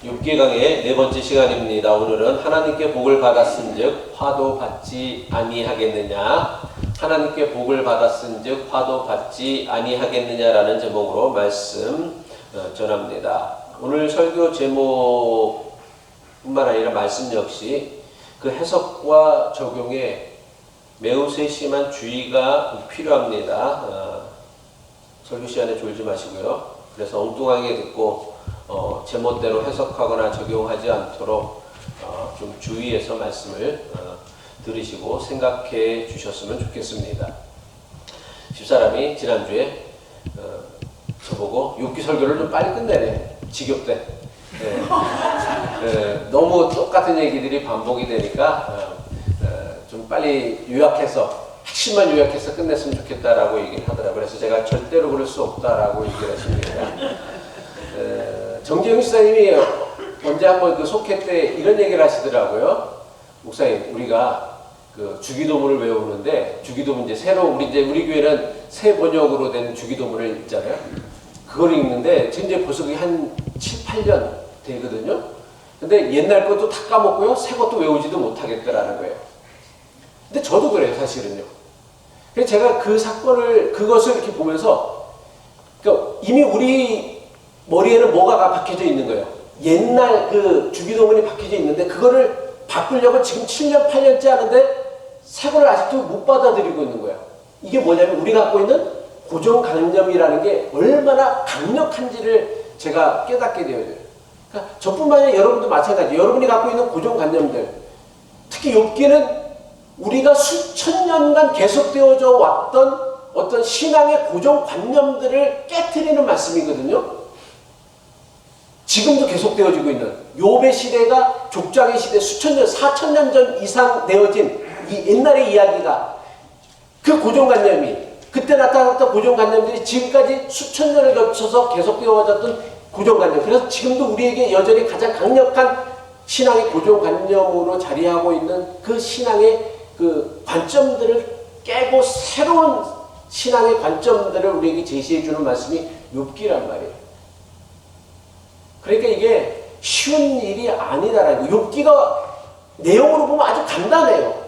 욥기 강의 네 번째 시간입니다. 오늘은 하나님께 복을 받았은즉 화도 받지 아니하겠느냐, 하나님께 복을 받았은즉 화도 받지 아니하겠느냐라는 제목으로 말씀 전합니다. 오늘 설교 제목뿐만 아니라 말씀 역시 그 해석과 적용에 매우 세심한 주의가 필요합니다. 설교 시간에 졸지 마시고요. 그래서 엉뚱하게 듣고 제멋대로 해석하거나 적용하지 않도록 좀 주의해서 말씀을 들으시고 생각해 주셨으면 좋겠습니다. 집사람이 지난주에 저보고 욥기 설교를 좀 빨리 끝내래. 지겹대. 너무 똑같은 얘기들이 반복이 되니까 좀 빨리 요약해서 핵심만 요약해서 끝냈으면 좋겠다라고 얘기를 하더라고요. 그래서 제가 절대로 그럴 수 없다라고 얘기를 했습니다. 정재영 시사님이 언제 한번 그 속회 때 이런 얘기를 하시더라고요. 목사님, 우리가 그 주기도문을 외우는데, 주기도문 이제 새로 우리 교회는 새 번역으로 된 주기도문을 읽잖아요. 그걸 읽는데 현재 벌써 그게 한 7, 8년 되거든요. 근데 옛날 것도 다 까먹고요, 새 것도 외우지도 못하겠더라는 거예요. 근데 저도 그래요, 사실은요. 그래서 제가 그것을 이렇게 보면서, 그러니까 이미 우리 머리에는 뭐가 박혀져 있는 거예요. 옛날 그 주기도문이 박혀져 있는데 그거를 바꾸려고 지금 7년, 8년째 하는데 새 거를 아직도 못 받아들이고 있는 거예요. 이게 뭐냐면 우리가 갖고 있는 고정관념이라는 게 얼마나 강력한지를 제가 깨닫게 되어요. 그러니까 저뿐만 아니라 여러분도 마찬가지예요. 여러분이 갖고 있는 고정관념들, 특히 욥기는 우리가 수천 년간 계속되어져 왔던 어떤 신앙의 고정관념들을 깨트리는 말씀이거든요. 지금도 계속되어지고 있는 욥의 시대가 족장의 시대, 수천 년, 4천 년 전 이상 되어진 이 옛날의 이야기가, 그 고정관념이, 그때 나타났던 고정관념들이 지금까지 수천 년을 거쳐서 계속되어졌던 고정관념. 그래서 지금도 우리에게 여전히 가장 강력한 신앙의 고정관념으로 자리하고 있는 그 신앙의 그 관점들을 깨고 새로운 신앙의 관점들을 우리에게 제시해주는 말씀이 욥기란 말이에요. 그러니까 이게 쉬운 일이 아니다라는 거예요. 욥기가 내용으로 보면 아주 간단해요.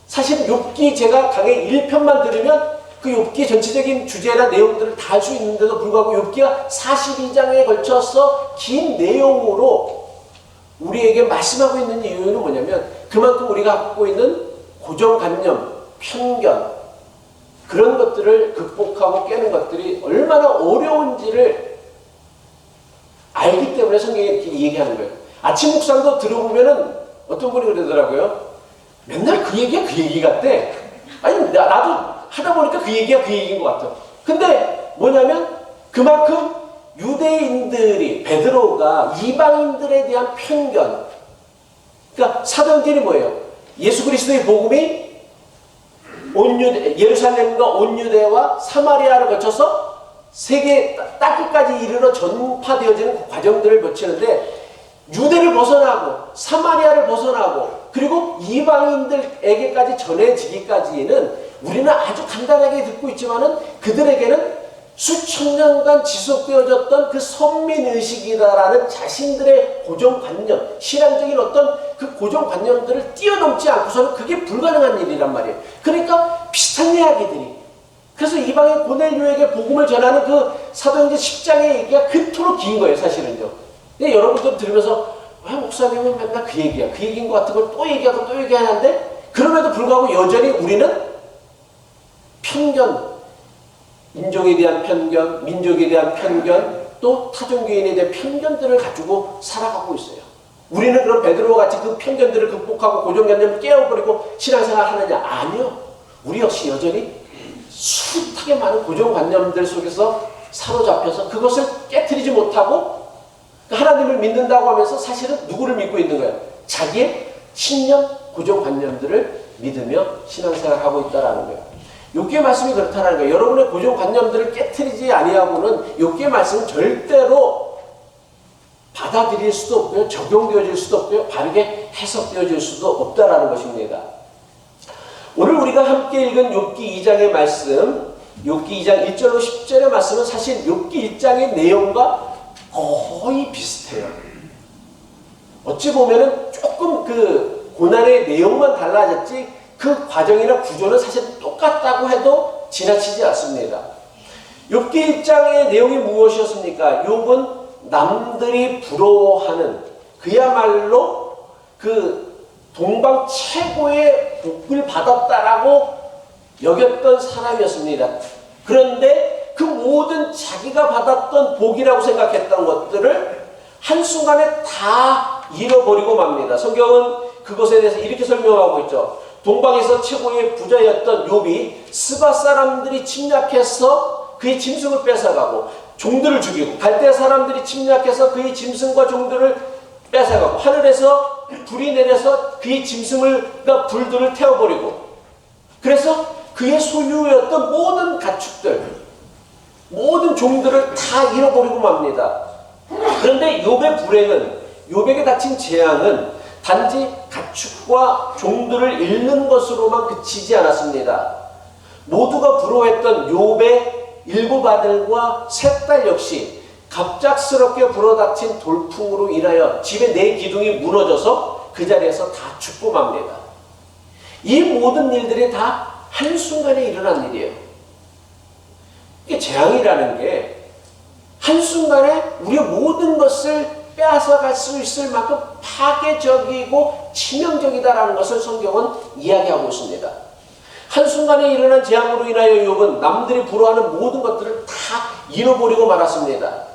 사실 욥기 제가 강의 1편만 들으면 그 욥기의 전체적인 주제나 내용들을 다 할 수 있는데도 불구하고 욥기가 42장에 걸쳐서 긴 내용으로 우리에게 말씀하고 있는 이유는 뭐냐면, 그만큼 우리가 갖고 있는 고정관념, 편견, 그런 것들을 극복하고 깨는 것들이 얼마나 어려운지를 알기 때문에 성경에 이렇게 얘기하는 거예요. 아침 묵상도 들어보면은 어떤 분이 그러더라고요. 맨날 그 얘기야, 그 얘기 같대. 아니, 나도 하다 보니까 그 얘기야, 그 얘기인 것 같아. 근데 뭐냐면 그만큼 유대인들이, 베드로가 이방인들에 대한 편견, 그러니까 사도행전이 뭐예요? 예수 그리스도의 복음이 예루살렘과 온 유대와 사마리아를 거쳐서 세계 땅끝까지 이르러 전파되어지는 과정들을 거치는데, 유대를 벗어나고 사마리아를 벗어나고 그리고 이방인들에게까지 전해지기까지는 우리는 아주 간단하게 듣고 있지만은 그들에게는 수천 년간 지속되어졌던 그 선민의식이다라는 자신들의 고정관념, 신앙적인 어떤 그 고정관념들을 뛰어넘지 않고서는 그게 불가능한 일이란 말이에요. 그러니까 비슷한 이야기들이, 그래서 이방인 고넬료에게 복음을 전하는 그 사도행전 10장의 얘기가 그토록 긴 거예요, 사실은요. 근데 여러분들 들으면서 왜 목사님은 맨날 그 얘기야, 그 얘기인 것 같은 걸 또 얘기하고 또 얘기하는데, 그럼에도 불구하고 여전히 우리는 편견, 인종에 대한 편견, 민족에 대한 편견, 또 타종교인에 대한 편견들을 가지고 살아가고 있어요. 우리는 그런 베드로와 같이 그 편견들을 극복하고 고정관념을 깨워버리고 신앙생활을 하느냐? 아니요. 우리 역시 여전히 숱하게 많은 고정관념들 속에서 사로잡혀서 그것을 깨트리지 못하고 하나님을 믿는다고 하면서 사실은 누구를 믿고 있는 거예요? 자기의 신념, 고정관념들을 믿으며 신앙생활을 하고 있다는 거예요. 욥기의 말씀이 그렇다는 거예요. 여러분의 고정관념들을 깨트리지 아니하고는 욥기의 말씀은 절대로 받아들일 수도 없고요, 적용되어질 수도 없고요, 바르게 해석되어질 수도 없다라는 것입니다. 오늘 우리가 함께 읽은 욥기 2장의 말씀, 욥기 2장 1절로 10절의 말씀은 사실 욥기 1장의 내용과 거의 비슷해요. 어찌 보면은 조금 그 고난의 내용만 달라졌지 그 과정이나 구조는 사실 똑같다고 해도 지나치지 않습니다. 욥기 1장의 내용이 무엇이었습니까? 욥은 남들이 부러워하는 그야말로 그 동방 최고의 복을 받았다라고 여겼던 사람이었습니다. 그런데 그 모든 자기가 받았던 복이라고 생각했던 것들을 한순간에 다 잃어버리고 맙니다. 성경은 그것에 대해서 이렇게 설명하고 있죠. 동방에서 최고의 부자였던 욥이 스바 사람들이 침략해서 그의 짐승을 뺏어가고 종들을 죽이고 갈대 사람들이 침략해서 그의 짐승과 종들을 뺏어가고 하늘에서 불이 내려서 그의 짐승과 불들을 태워버리고 그래서 그의 소유였던 모든 가축들 모든 종들을 다 잃어버리고 맙니다. 그런데 욥의 불행은 욥에게 닥친 재앙은 단지 가축과 종들을 잃는 것으로만 그치지 않았습니다. 모두가 부러워했던 욥의 7 아들과 3 딸 역시 갑작스럽게 불어닥친 돌풍으로 인하여 집의 4 기둥이 무너져서 그 자리에서 다 죽고 맙니다. 이 모든 일들이 다 한순간에 일어난 일이에요. 이게 재앙이라는 게 한순간에 우리의 모든 것을 빼앗아갈 수 있을 만큼 파괴적이고 치명적이다라는 것을 성경은 이야기하고 있습니다. 한순간에 일어난 재앙으로 인하여 욥은 남들이 부러워하는 모든 것들을 다 잃어버리고 말았습니다.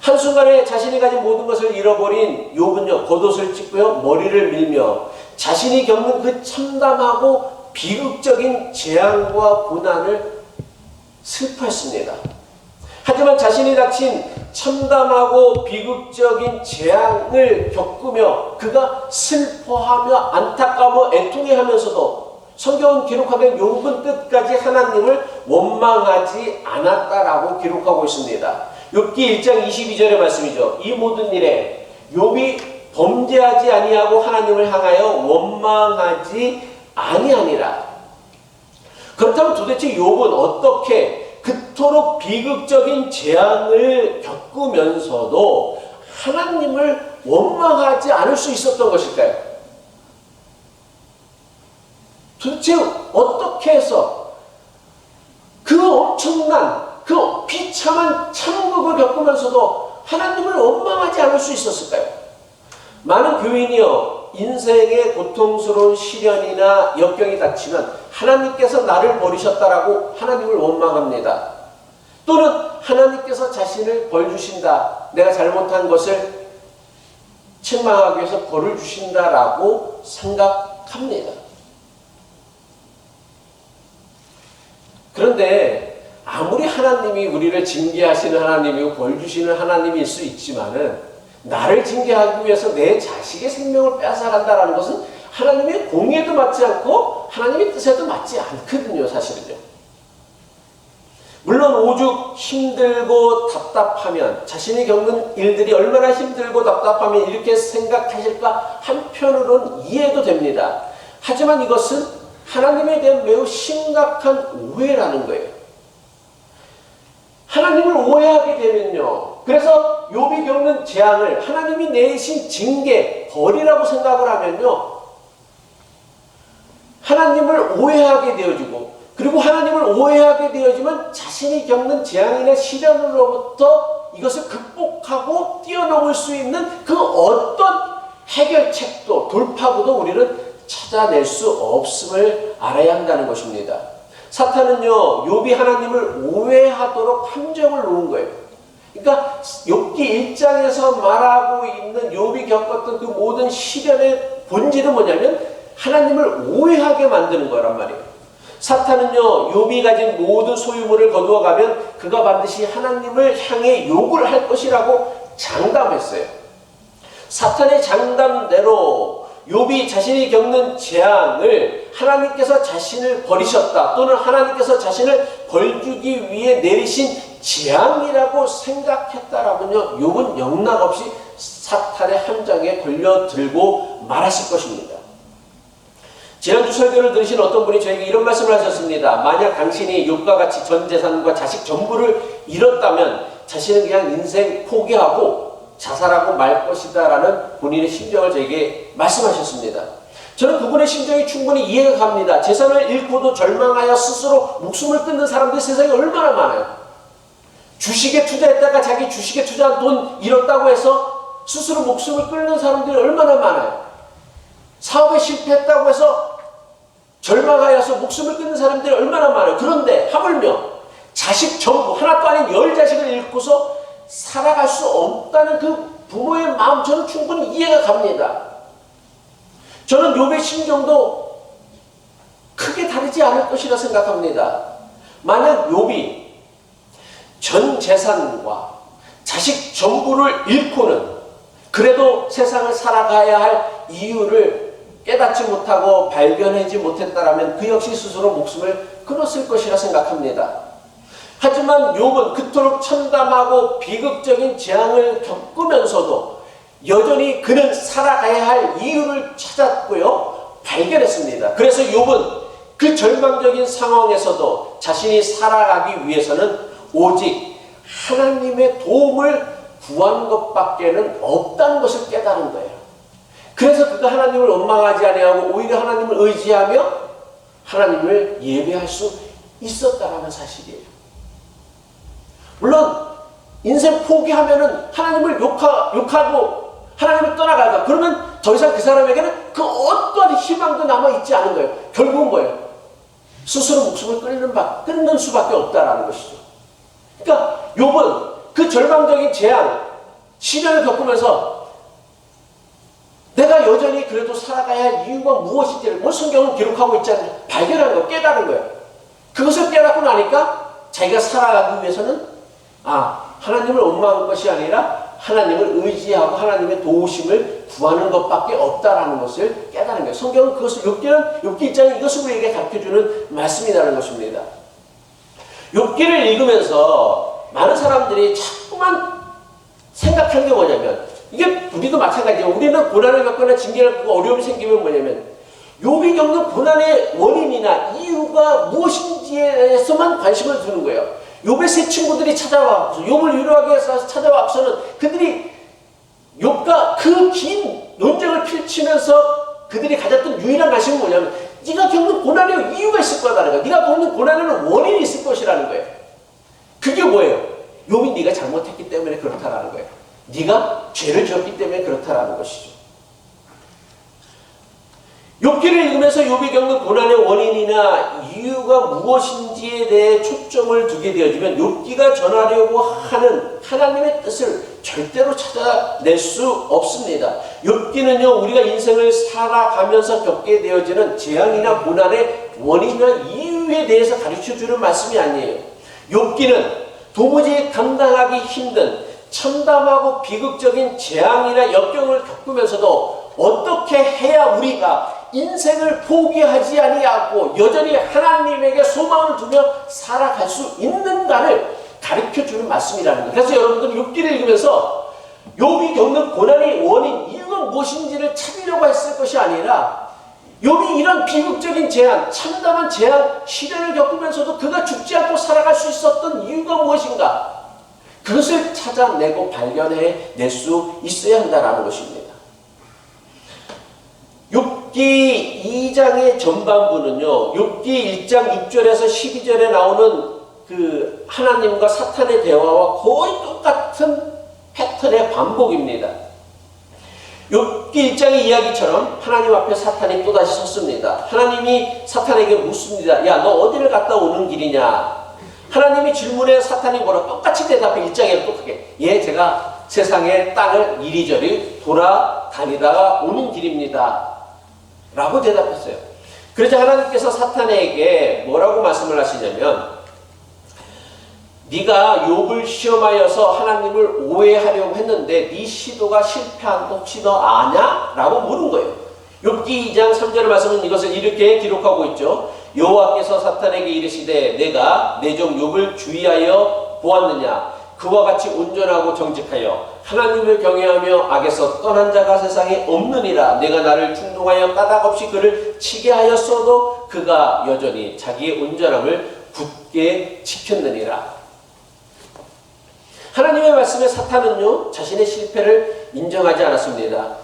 한순간에 자신이 가진 모든 것을 잃어버린 욥은요, 겉옷을 찢고요, 머리를 밀며 자신이 겪는 그 참담하고 비극적인 재앙과 고난을 슬퍼했습니다. 하지만 자신이 닥친 참담하고 비극적인 재앙을 겪으며 그가 슬퍼하며 안타까워 애통해하면서도 성경은 기록하기에 욥은 끝까지 하나님을 원망하지 않았다라고 기록하고 있습니다. 욥기 1장 22절의 말씀이죠. 이 모든 일에 욥이 범죄하지 아니하고 하나님을 향하여 원망하지 아니하니라. 그렇다면 도대체 욥은 어떻게 그토록 비극적인 재앙을 겪으면서도 하나님을 원망하지 않을 수 있었던 것일까요? 도대체 어떻게 해서 그 엄청난 그 비참한 참극을 겪으면서도 하나님을 원망하지 않을 수 있었을까요? 많은 교인이요, 인생의 고통스러운 시련이나 역경이 닥치면 하나님께서 나를 버리셨다라고 하나님을 원망합니다. 또는 하나님께서 자신을 벌 주신다, 내가 잘못한 것을 책망하기 위해서 벌을 주신다라고 생각합니다. 그런데 아무리 하나님이 우리를 징계하시는 하나님이고 벌 주시는 하나님일 수 있지만은 나를 징계하기 위해서 내 자식의 생명을 뺏어간다는 것은 하나님의 공의에도 맞지 않고 하나님의 뜻에도 맞지 않거든요, 사실은요. 물론 오죽 힘들고 답답하면, 자신이 겪는 일들이 얼마나 힘들고 답답하면 이렇게 생각하실까 한편으로는 이해도 됩니다. 하지만 이것은 하나님에 대한 매우 심각한 오해라는 거예요. 하나님을 오해하게 되면요, 그래서 욥이 겪는 재앙을 하나님이 내신 징계, 벌이라고 생각을 하면요, 하나님을 오해하게 되어지고, 그리고 하나님을 오해하게 되어지면 자신이 겪는 재앙이나 시련으로부터 이것을 극복하고 뛰어넘을 수 있는 그 어떤 해결책도 돌파구도 우리는 찾아낼 수 없음을 알아야 한다는 것입니다. 사탄은요, 욥이 하나님을 오해하도록 함정을 놓은 거예요. 그러니까 욥기 1장에서 말하고 있는 욥이 겪었던 그 모든 시련의 본질은 뭐냐면 하나님을 오해하게 만드는 거란 말이에요. 사탄은요, 욥이 가진 모든 소유물을 거두어가면 그가 반드시 하나님을 향해 욕을 할 것이라고 장담했어요. 사탄의 장담대로 욥이 자신이 겪는 재앙을 하나님께서 자신을 버리셨다, 또는 하나님께서 자신을 벌주기 위해 내리신 재앙이라고 생각했다라면요, 욥은 영락없이 사탄의 함정에 걸려들고 말았을 것입니다. 지난주 설교를 들으신 어떤 분이 저에게 이런 말씀을 하셨습니다. 만약 당신이 욥과 같이 전 재산과 자식 전부를 잃었다면 자신은 그냥 인생 포기하고 자살하고 말 것이다 라는 본인의 심정을 저에게 말씀하셨습니다. 저는 그분의 심정이 충분히 이해가 갑니다. 재산을 잃고도 절망하여 스스로 목숨을 끊는 사람들이 세상에 얼마나 많아요. 주식에 투자했다가 자기 주식에 투자한 돈 잃었다고 해서 스스로 목숨을 끊는 사람들이 얼마나 많아요. 사업에 실패했다고 해서 절망하여서 목숨을 끊는 사람들이 얼마나 많아요. 그런데 하물며 자식 전부 하나도 아닌 10자식을 잃고서 살아갈 수 없다는 그 부모의 마음 저는 충분히 이해가 갑니다. 저는 욥의 심정도 크게 다르지 않을 것이라 생각합니다. 만약 욥이 전 재산과 자식 전부를 잃고는 그래도 세상을 살아가야 할 이유를 깨닫지 못하고 발견하지 못했다라면 그 역시 스스로 목숨을 끊었을 것이라 생각합니다. 하지만 욥은 그토록 참담하고 비극적인 재앙을 겪으면서도 여전히 그는 살아가야 할 이유를 찾았고요. 발견했습니다. 그래서 욥은 그 절망적인 상황에서도 자신이 살아가기 위해서는 오직 하나님의 도움을 구한 것밖에는 없다는 것을 깨달은 거예요. 그래서 그가 하나님을 원망하지 아니하고 오히려 하나님을 의지하며 하나님을 예배할 수 있었다라는 사실이에요. 물론 인생 포기하면은 하나님을 욕하고 하나님을 떠나갈까? 그러면 더 이상 그 사람에게는 그 어떠한 희망도 남아있지 않은 거예요. 결국은 뭐예요? 스스로 목숨을 끊는 수밖에 없다라는 것이죠. 그러니까 욥은 그 절망적인 재앙, 시련을 겪으면서 내가 여전히 그래도 살아가야 할 이유가 무엇인지를 성경은 기록하고 있지 않나요? 발견한 거예요. 깨달은 거예요. 그것을 깨닫고 나니까 자기가 살아가기 위해서는 하나님을 원망하는 것이 아니라 하나님을 의지하고 하나님의 도우심을 구하는 것밖에 없다라는 것을 깨달은 거예요. 성경은 그것을 욥기 1장에 이것을 우리에게 가르쳐주는 말씀이라는 것입니다. 욥기를 읽으면서 많은 사람들이 자꾸만 생각하는 게 뭐냐면, 이게 우리도 마찬가지예요. 우리는 고난을 겪거나 징계를 겪고 어려움이 생기면 뭐냐면 욥이 겪는 고난의 원인이나 이유가 무엇인지에 대해서만 관심을 두는 거예요. 욥의 세 친구들이 찾아와서 욥을 위로하기 위해서 찾아와서는 그들이 욥과 그 긴 논쟁을 펼치면서 그들이 가졌던 유일한 관심은 뭐냐면 네가 겪는 고난에 이유가 있을 거다라는 거예요. 네가 겪는 고난에는 원인이 있을 것이라는 거예요. 그게 뭐예요? 욥이 네가 잘못했기 때문에 그렇다라는 거예요. 네가 죄를 지었기 때문에 그렇다라는 것이죠. 욥기를 읽으면서 욥이 겪는 고난의 원인이나 이유가 무엇인지에 대해 초점을 두게 되어지면 욥기가 전하려고 하는 하나님의 뜻을 절대로 찾아낼 수 없습니다. 욥기는요, 우리가 인생을 살아가면서 겪게 되어지는 재앙이나 고난의 원인이나 이유에 대해서 가르쳐주는 말씀이 아니에요. 욥기는 도무지 감당하기 힘든 참담하고 비극적인 재앙이나 역경을 겪으면서도 어떻게 해야 우리가 인생을 포기하지 아니하고 여전히 하나님에게 소망을 두며 살아갈 수 있는가를 가르쳐주는 말씀이라는 거예요. 그래서 여러분들은 욥기를 읽으면서 욥이 겪는 고난의 원인, 이유가 무엇인지를 찾으려고 했을 것이 아니라 욥이 이런 비극적인 재앙, 참담한 재앙, 시련을 겪으면서도 그가 죽지 않고 살아갈 수 있었던 이유가 무엇인가, 그것을 찾아내고 발견해낼 수 있어야 한다는 것입니다. 욥기 2장의 전반부는요, 욥기 1장 6절에서 12절에 나오는 그 하나님과 사탄의 대화와 거의 똑같은 패턴의 반복입니다. 욥기 1장의 이야기처럼 하나님 앞에 사탄이 또다시 섰습니다. 하나님이 사탄에게 묻습니다. 야, 너 어디를 갔다 오는 길이냐? 하나님이 질문에 사탄이 뭐라 똑같이 대답해. 1장에 똑같게. 예, 제가 세상의 땅을 이리저리 돌아다니다가 오는 길입니다. 라고 대답했어요. 그러자 하나님께서 사탄에게 뭐라고 말씀을 하시냐면, 네가 욥을 시험하여서 하나님을 오해하려고 했는데 네 시도가 실패한 거 혹시 너 아냐? 라고 물은 거예요. 욥기 2장 3절 말씀은 이것을 이렇게 기록하고 있죠. 여호와께서 사탄에게 이르시되 내가 내 종 욥을 주의하여 보았느냐? 그와 같이 온전하고 정직하여 하나님을 경외하며 악에서 떠난 자가 세상에 없느니라. 내가 나를 충동하여 까닭없이 그를 치게 하였어도 그가 여전히 자기의 온전함을 굳게 지켰느니라. 하나님의 말씀에 사탄은요, 자신의 실패를 인정하지 않았습니다.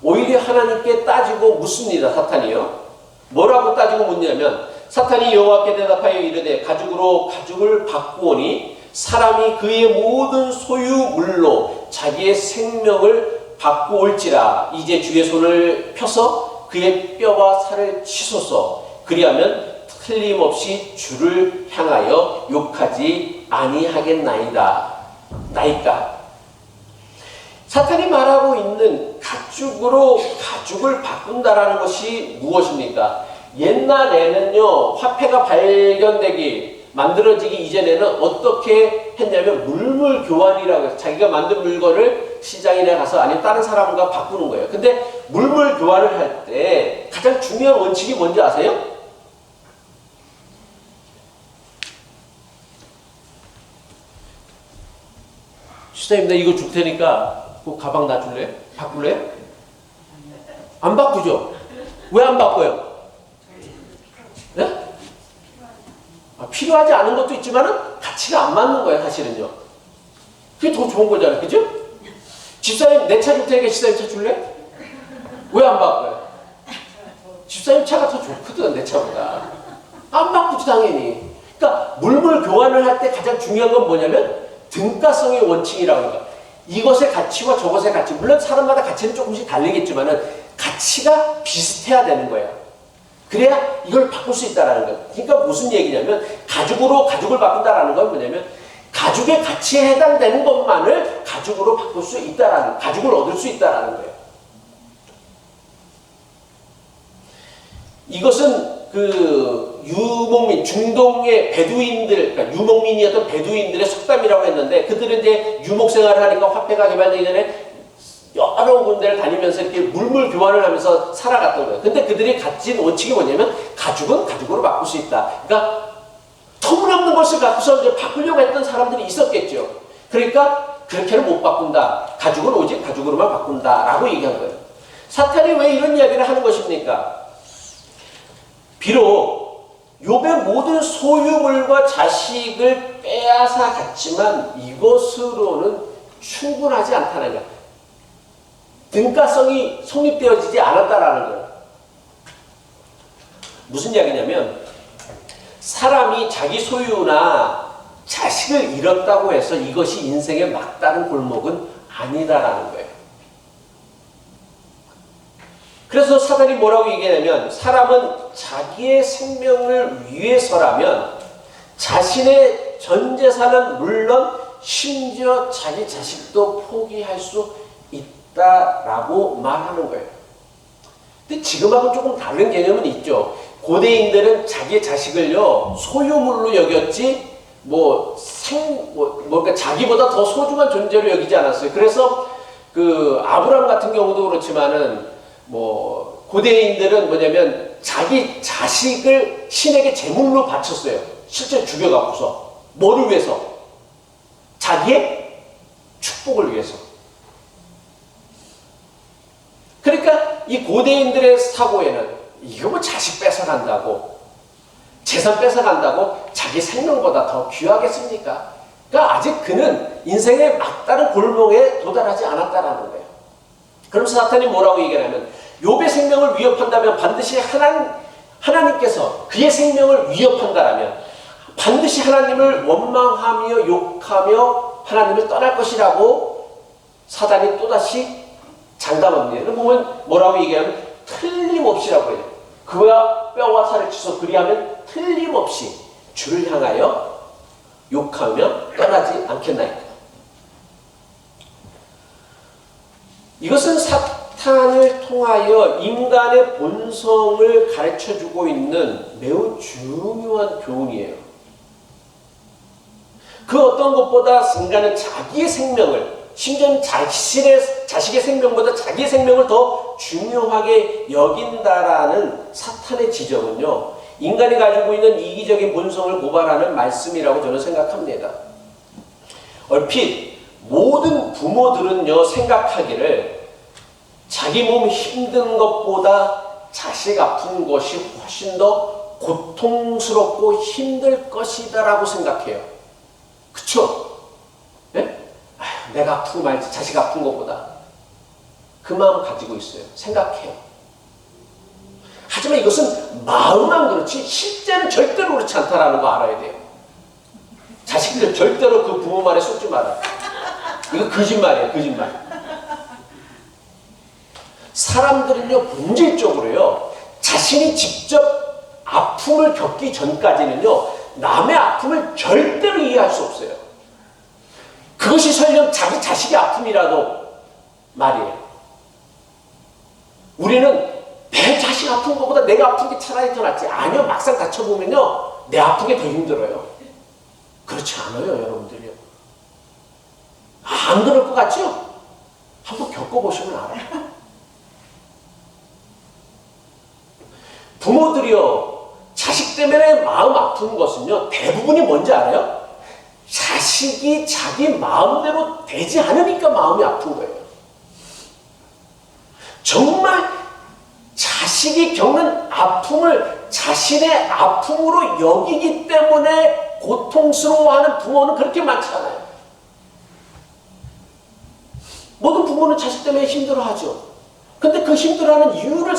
오히려 하나님께 따지고 묻습니다. 사탄이요. 뭐라고 따지고 묻냐면 사탄이 여호와께 대답하여 이르되 가죽으로 가죽을 바꾸오니 사람이 그의 모든 소유물로 자기의 생명을 바꾸올지라. 이제 주의 손을 펴서 그의 뼈와 살을 치소서. 그리하면 틀림없이 주를 향하여 욕하지 아니하겠나이다. 나이까. 사탄이 말하고 있는 가죽으로 가죽을 바꾼다라는 것이 무엇입니까? 옛날에는요, 화폐가 발견되기, 만들어지기 이전에는 어떻게 했냐면 물물 교환이라고 해서 자기가 만든 물건을 시장이나 가서 아니면 다른 사람과 바꾸는 거예요. 근데 물물 교환을 할 때 가장 중요한 원칙이 뭔지 아세요? 시장님, 나 이거 줄 테니까 그 가방 놔줄래? 바꿀래? 안 바꾸죠? 왜 안 바꿔요? 네? 필요하지 않은 것도 있지만은 가치가 안 맞는 거예요, 사실은요. 그게 더 좋은 거잖아요, 그죠? 집사님, 내 차 줄 테니까 집사님 차 줄래? 왜 안 바꿔요? 집사님 차가 더 좋거든, 내 차보다. 안 바꾸지, 당연히. 그러니까 물물 교환을 할 때 가장 중요한 건 뭐냐면 등가성의 원칙이라고 합니다. 이것의 가치와 저것의 가치, 물론 사람마다 가치는 조금씩 다르겠지만은 가치가 비슷해야 되는 거예요. 그래야 이걸 바꿀 수 있다는 거예요. 그러니까 무슨 얘기냐면 가죽으로 가죽을 바꾼다는 건 뭐냐면 가죽의 가치에 해당되는 것만을 가죽으로 바꿀 수 있다라는, 가죽을 얻을 수 있다라는 거예요. 이것은 그 유목민, 중동의 베두인들, 그러니까 유목민이었던 베두인들의 속담이라고 했는데 그들은 이제 유목 생활을 하니까 화폐가 개발되기 전에 여러 군데를 다니면서 이렇게 물물 교환을 하면서 살아갔던 거예요. 근데 그들이 가진 원칙이 뭐냐면 가죽은 가죽으로 바꿀 수 있다. 그러니까 터무니없는 것을 갖고서 이제 바꾸려고 했던 사람들이 있었겠죠. 그러니까 그렇게는 못 바꾼다. 가죽은 오직 가죽으로만 바꾼다라고 얘기한 거예요. 사탄이 왜 이런 이야기를 하는 것입니까? 비록 욥의 모든 소유물과 자식을 빼앗아 갔지만 이것으로는 충분하지 않다는 거예요. 등가성이 성립되어지지 않았다라는 거예요. 무슨 이야기냐면 사람이 자기 소유나 자식을 잃었다고 해서 이것이 인생의 막다른 골목은 아니다라는 거예요. 그래서 사단이 뭐라고 얘기하냐면 사람은 자기의 생명을 위해서라면 자신의 전 재산은 물론 심지어 자기 자식도 포기할 수 있다라고 말하는 거예요. 근데 지금하고 조금 다른 개념은 있죠. 고대인들은 자기 자식을요 소유물로 여겼지 그러니까 자기보다 더 소중한 존재로 여기지 않았어요. 그래서 그 아브람 같은 경우도 그렇지만은 고대인들은 뭐냐면 자기 자식을 신에게 제물로 바쳤어요. 실제 죽여갖고서. 뭐를 위해서? 자기의 축복을 위해서. 그러니까 이 고대인들의 사고에는 이거 자식 뺏어간다고, 재산 뺏어간다고 자기 생명보다 더 귀하겠습니까? 그러니까 아직 그는 인생의 막다른 골목에 도달하지 않았다라는 거예요. 그러면서 사탄이 뭐라고 얘기하냐면 욥의 생명을 위협한다면 반드시 하나님께서 그의 생명을 위협한다라면 반드시 하나님을 원망하며 욕하며 하나님을 떠날 것이라고 사단이 또다시 장담합니다. 그럼 보면 뭐라고 얘기하면 틀림없이라고 해요. 그와 뼈와 살을 치소 그리하면 틀림없이 주를 향하여 욕하며 떠나지 않겠나이까. 이것은 사탄을 통하여 인간의 본성을 가르쳐주고 있는 매우 중요한 교훈이에요. 그 어떤 것보다 인간은 자기의 생명을, 심지어는 자식의 생명보다 자기의 생명을 더 중요하게 여긴다라는 사탄의 지적은요, 인간이 가지고 있는 이기적인 본성을 고발하는 말씀이라고 저는 생각합니다. 얼핏 모든 부모들은요 생각하기를 자기 몸 힘든 것보다 자식 아픈 것이 훨씬 더 고통스럽고 힘들 것이다 라고 생각해요. 그쵸? 내가 아프고 말지 자식 아픈 것보다 그 마음 가지고 있어요. 생각해요. 하지만 이것은 마음만 그렇지 실제는 절대로 그렇지 않다라는 거 알아야 돼요. 자식들 절대로 그 부모 말에 속지 말아요. 이거 거짓말이에요. 거짓말. 사람들은요 본질적으로요 자신이 직접 아픔을 겪기 전까지는요 남의 아픔을 절대로 이해할 수 없어요. 그것이 설령 자기 자식의 아픔이라도 말이에요. 우리는 내 자식 아픈 것보다 내가 아픈 게 차라리 더 낫지. 아니요, 막상 다쳐보면요 내 아픈 게 더 힘들어요. 그렇지 않아요, 여러분들요. 안 그럴 것 같죠? 한번 겪어보시면 알아요. 부모들이요 자식 때문에 마음 아픈 것은요 대부분이 뭔지 알아요? 자식이 자기 마음대로 되지 않으니까 마음이 아픈 거예요. 정말 자식이 겪는 아픔을 자신의 아픔으로 여기기 때문에 고통스러워하는 부모는 그렇게 많지 않아요. 모든 부모는 자식 때문에 힘들어하죠. 근데 그 힘들어하는 이유를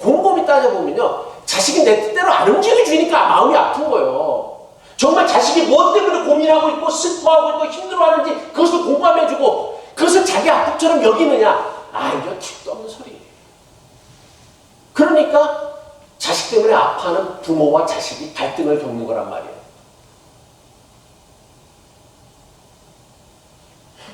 곰곰이 따져보면요 자식이 내 뜻대로 안 움직여주니까 마음이 아픈 거예요. 정말 자식이 무엇 때문에 고민하고 있고 슬퍼하고 있고 힘들어하는지 그것을 공감해주고 그것을 자기 아픔처럼 여기느냐. 이거 택도 없는 소리예요. 그러니까 자식 때문에 아파하는 부모와 자식이 갈등을 겪는 거란 말이에요.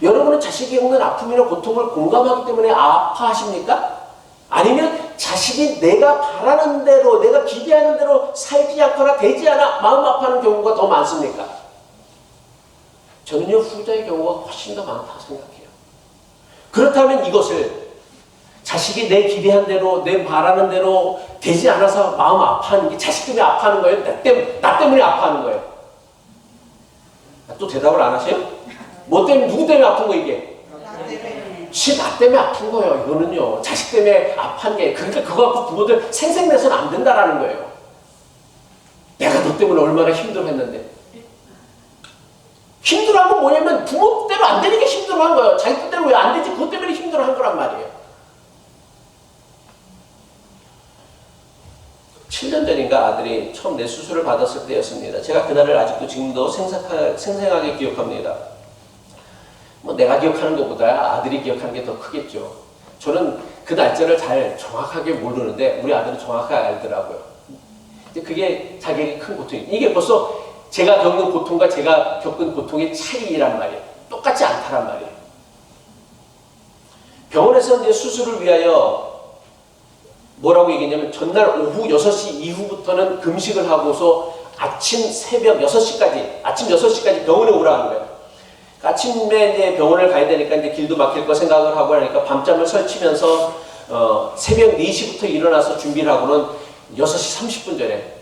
여러분은 자식이 겪는 아픔이나 고통을 공감하기 때문에 아파하십니까? 아니면 자식이 내가 바라는 대로 내가 기대하는 대로 살지 않거나 되지 않아 마음 아파하는 경우가 더 많습니까? 저는요 후자의 경우가 훨씬 더 많다 생각해요. 그렇다면 이것을 자식이 내 기대한 대로 내 바라는 대로 되지 않아서 마음 아파하는 게 자식 때문에 아파하는 거예요? 나 때문에 아파하는 거예요? 또 대답을 안 하세요? 뭐 때문에 누구 때문에 아픈 거 이게? 나 때문에 아픈 거예요. 이거는요 자식 때문에 아파한 게 그러니까 그거 갖고 부모들 생색내서는 안 된다라는 거예요. 내가 너 때문에 얼마나 힘들어했는데. 힘들어한 건 뭐냐면 부모 때문에 안 되는 게 힘들어한 거예요. 자기 뜻대로 왜 안 되지? 그것 때문에 힘들어한 거란 말이에요. 7년 전인가 아들이 처음 뇌수술을 받았을 때였습니다. 제가 그날을 아직도 지금도 생생하게 기억합니다. 뭐 내가 기억하는 것보다 아들이 기억하는 게 더 크겠죠. 저는 그 날짜를 잘 정확하게 모르는데 우리 아들은 정확하게 알더라고요. 그게 자기에게 큰 고통이에요. 이게 벌써 제가 겪는 고통과 제가 겪은 고통의 차이란 말이에요. 똑같지 않다란 말이에요. 병원에서 이제 수술을 위하여 뭐라고 얘기했냐면 전날 오후 6시 이후부터는 금식을 하고서 아침 새벽 6시까지, 아침 6시까지 병원에 오라 하는 거예요. 아침에 이제 병원을 가야 되니까 이제 길도 막힐 거 생각을 하고 하니까 밤잠을 설치면서 새벽 4시부터 일어나서 준비를 하고는 6시 30분 전에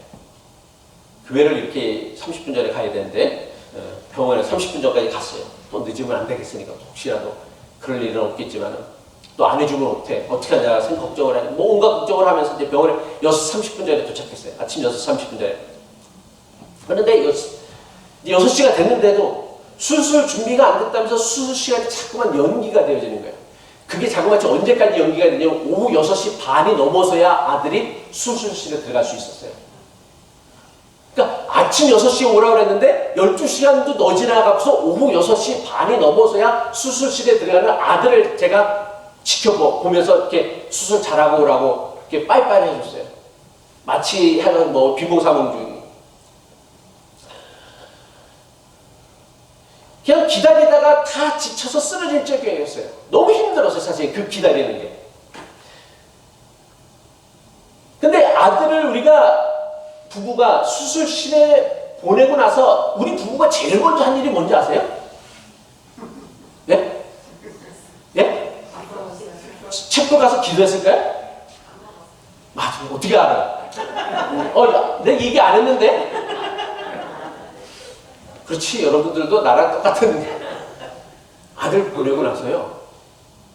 교회를 이렇게 30분 전에 가야 되는데 병원에 30분 전까지 갔어요. 또 늦으면 안 되겠으니까 혹시라도 그럴 일은 없겠지만 또 안 해주면 어떻게 하냐 생각 걱정을 해. 뭐 온갖 걱정을 하면서 이제 병원에 6시 30분 전에 도착했어요. 아침 6시 30분 전에. 그런데 6시가 됐는데도 수술 준비가 안 됐다면서 수술 시간이 자꾸만 연기가 되어지는 거예요. 그게 자꾸만 언제까지 연기가 되냐면 오후 6시 반이 넘어서야 아들이 수술실에 들어갈 수 있었어요. 그러니까 아침 6시에 오라고 그랬는데 12시간도 더 지나가고서 오후 6시 반이 넘어서야 수술실에 들어가는 아들을 제가 지켜보면서 이렇게 수술 잘하고 오라고 이렇게 빠이빠이 해줬어요. 마치 하는 뭐 비몽사몽 중이. 그냥 기다리다가 다 지쳐서 쓰러질 적이었어요. 너무 힘들었어요, 사실 그 기다리는 게. 근데 아들을 우리가 부부가 수술실에 보내고 나서 우리 부부가 제일 먼저 한 일이 뭔지 아세요? 예? 예? 챕터 가서 기도했을까요? 맞아. 어떻게 알아요? 내가 얘기 안 했는데? 그렇지. 여러분들도 나랑 똑같은 아들 보내고 나서요.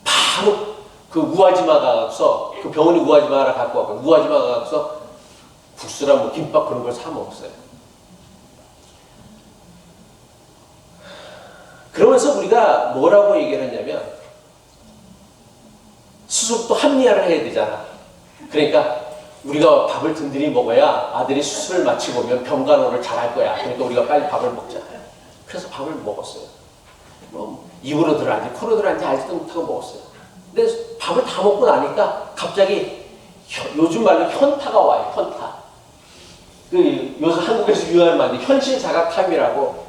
바로 그 우아지마가 가서 그 병원에 우아지마를 갖고 왔고 우아지마가 가서 국수랑 뭐 김밥 그런 걸 사 먹었어요. 그러면서 우리가 뭐라고 얘기를 했냐면 스스로 또 합리화를 해야 되잖아. 그러니까 우리가 밥을 든든히 먹어야 아들이 수술을 마치고 오면 병간호를 잘할 거야. 그러니까 우리가 빨리 밥을 먹자. 그래서 밥을 먹었어요. 뭐 입으로 들어간지 코로 들어간지 알지도 못하고 먹었어요. 근데 밥을 다 먹고 나니까 갑자기 요즘 말로 현타가 와요. 현타. 그 요새 한국에서 유행하는 말인데 현실자각탐이라고.